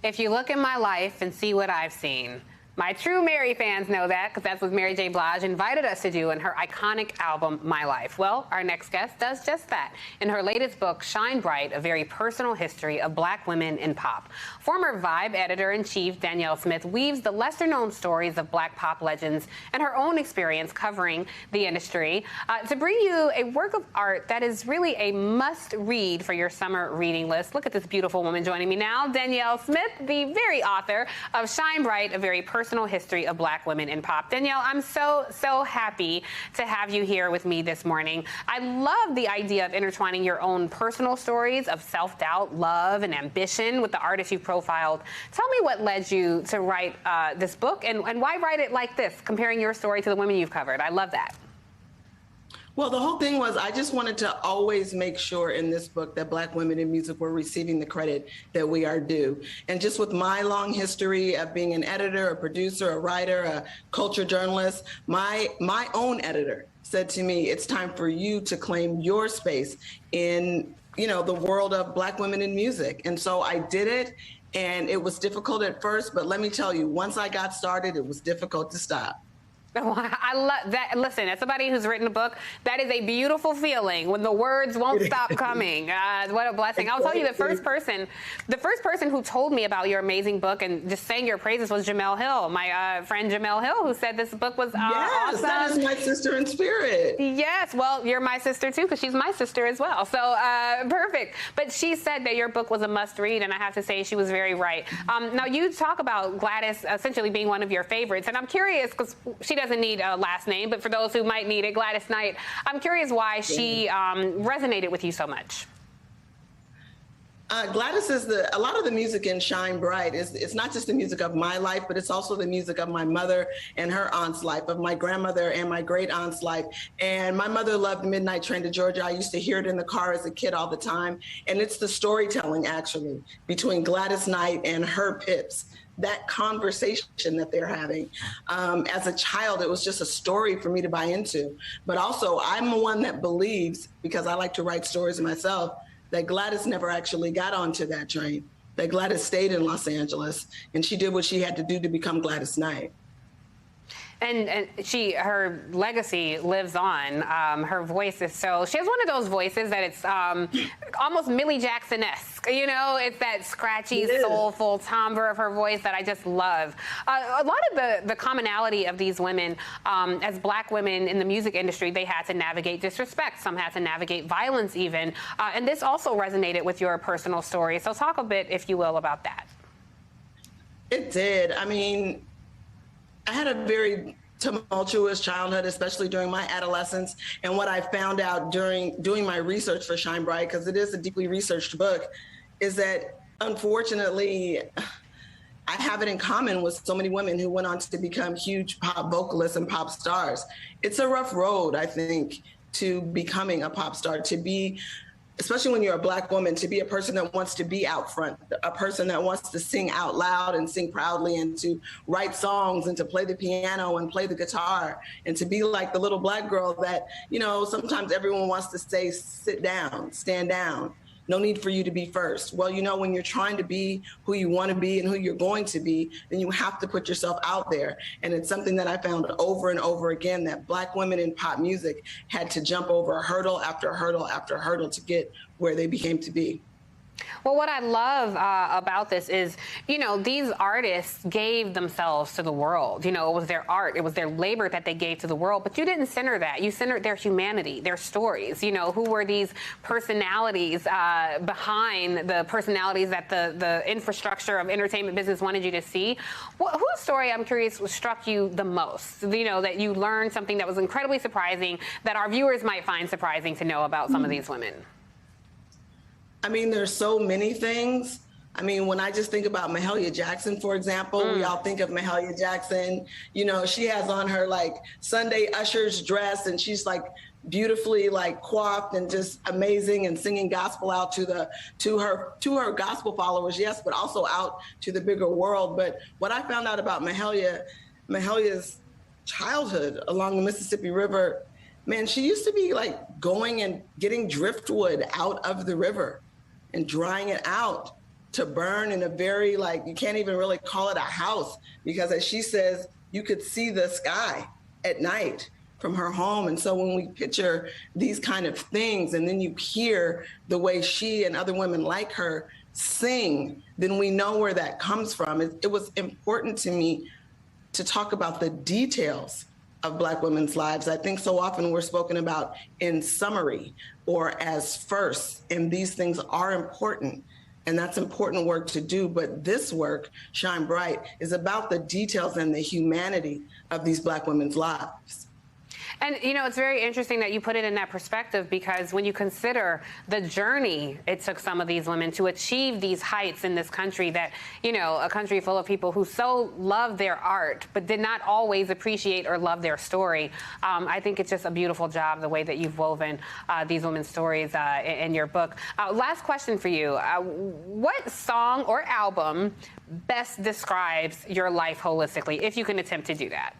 If you look in my life and see what I've seen. My true Mary fans know that because that's what Mary J. Blige invited us to do in her iconic album, My Life. Well, our next guest does just that in her latest book, Shine Bright, a very personal history of Black women in pop. Former Vibe editor-in-chief Danyel Smith weaves the lesser-known stories of Black pop legends and her own experience covering the industry to bring you a work of art that is really a must-read for your summer reading list. Look at this beautiful woman joining me now, Danyel Smith, the very author of Shine Bright, a very personal history of Black women in pop. Danyel, I'm so happy to have you here with me this morning. I love the idea of intertwining your own personal stories of self-doubt, love, and ambition with the artists you've profiled. Tell me what led you to write this book and why write it like this, comparing your story to the women you've covered. I love that. Well, the whole thing was I just wanted to always make sure in this book that Black women in music were receiving the credit that we are due. And just with my long history of being an editor, a producer, a writer, a culture journalist, my own editor said to me, it's time for you to claim your space in, the world of Black women in music. And so I did it, and it was difficult at first, but let me tell you, once I got started, it was difficult to stop. Oh, I love that. Listen, as somebody who's written a book, that is a beautiful feeling when the words won't stop coming. What a blessing. I'll tell you, the first person who told me about your amazing book and just sang your praises was Jemele Hill, my friend Jemele Hill, who said this book was yes, awesome. That is my sister in spirit. Yes, well, you're my sister too, because she's my sister as well. So perfect. But she said that your book was a must read, and I have to say she was very right. Now, you talk about Gladys essentially being one of your favorites, and I'm curious because she doesn't need a last name, but for those who might need it, Gladys Knight, I'm curious why she resonated with you so much. Gladys is a lot of the music in Shine Bright it's not just the music of my life, but it's also the music of my mother and her aunt's life, of my grandmother and my great aunt's life. And my mother loved Midnight Train to Georgia. I used to hear it in the car as a kid all the time. And it's the storytelling actually between Gladys Knight and her Pips. That conversation that they're having. As a child, it was just a story for me to buy into. But also, I'm the one that believes, because I like to write stories myself, that Gladys never actually got onto that train, that Gladys stayed in Los Angeles, and she did what she had to do to become Gladys Knight. And her legacy lives on. Her voice is she has one of those voices that it's almost Millie Jackson-esque. It's that scratchy, soulful timbre of her voice that I just love. A lot of the commonality of these women, as Black women in the music industry, they had to navigate disrespect. Some had to navigate violence even. And this also resonated with your personal story. So talk a bit, if you will, about that. It did. I mean, I had a very tumultuous childhood, especially during my adolescence. And what I found out during doing my research for Shine Bright, because it is a deeply researched book, is that unfortunately, I have it in common with so many women who went on to become huge pop vocalists and pop stars. It's a rough road, I think, to becoming a pop star, to be, especially when you're a Black woman, to be a person that wants to be out front, a person that wants to sing out loud and sing proudly and to write songs and to play the piano and play the guitar and to be like the little Black girl that, sometimes everyone wants to say, sit down, stand down. No need for you to be first. Well, when you're trying to be who you want to be and who you're going to be, then you have to put yourself out there. And it's something that I found over and over again, that Black women in pop music had to jump over hurdle after hurdle after hurdle to get where they became to be. Well, what I love about this is, these artists gave themselves to the world. It was their art. It was their labor that they gave to the world. But you didn't center that. You centered their humanity, their stories. Who were these personalities behind the personalities that the infrastructure of entertainment business wanted you to see? Whose story, I'm curious, struck you the most? That you learned something that was incredibly surprising that our viewers might find surprising to know about some of these women. I mean, there's so many things. I mean, when I just think about Mahalia Jackson, for example, we all think of Mahalia Jackson. She has on her Sunday Usher's dress, and she's beautifully coiffed and just amazing and singing gospel out to her gospel followers, yes, but also out to the bigger world. But what I found out about Mahalia's childhood along the Mississippi River, man, she used to be going and getting driftwood out of the river and drying it out to burn in a very, like, you can't even really call it a house, because as she says, you could see the sky at night from her home. And so when we picture these kind of things, and then you hear the way she and other women like her sing, then we know where that comes from. It was important to me to talk about the details of Black women's lives. I think so often we're spoken about in summary or as first, and these things are important. And that's important work to do. But this work, Shine Bright, is about the details and the humanity of these Black women's lives. And, you know, it's very interesting that you put it in that perspective, because when you consider the journey it took some of these women to achieve these heights in this country, that, you know, a country full of people who so love their art but did not always appreciate or love their story. I think it's just a beautiful job, the way that you've woven these women's stories in your book. Last question for you. What song or album best describes your life holistically, if you can attempt to do that?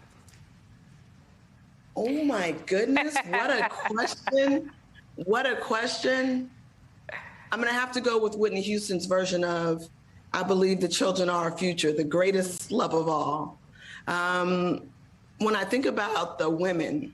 Oh my goodness, what a question. What a question. I'm gonna have to go with Whitney Houston's version of I Believe the Children Are Our Future, the greatest love of all. When I think about the women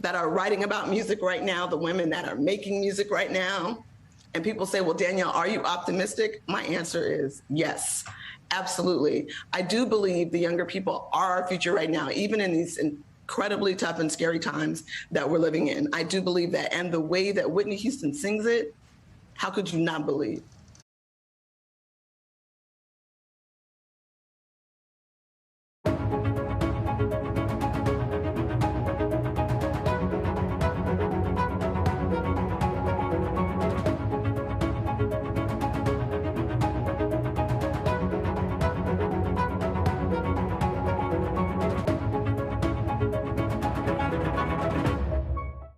that are writing about music right now, the women that are making music right now, and people say, well, Danielle, are you optimistic? My answer is yes, absolutely. I do believe the younger people are our future right now, even in these incredibly tough and scary times that we're living in. I do believe that. And the way that Whitney Houston sings it, how could you not believe?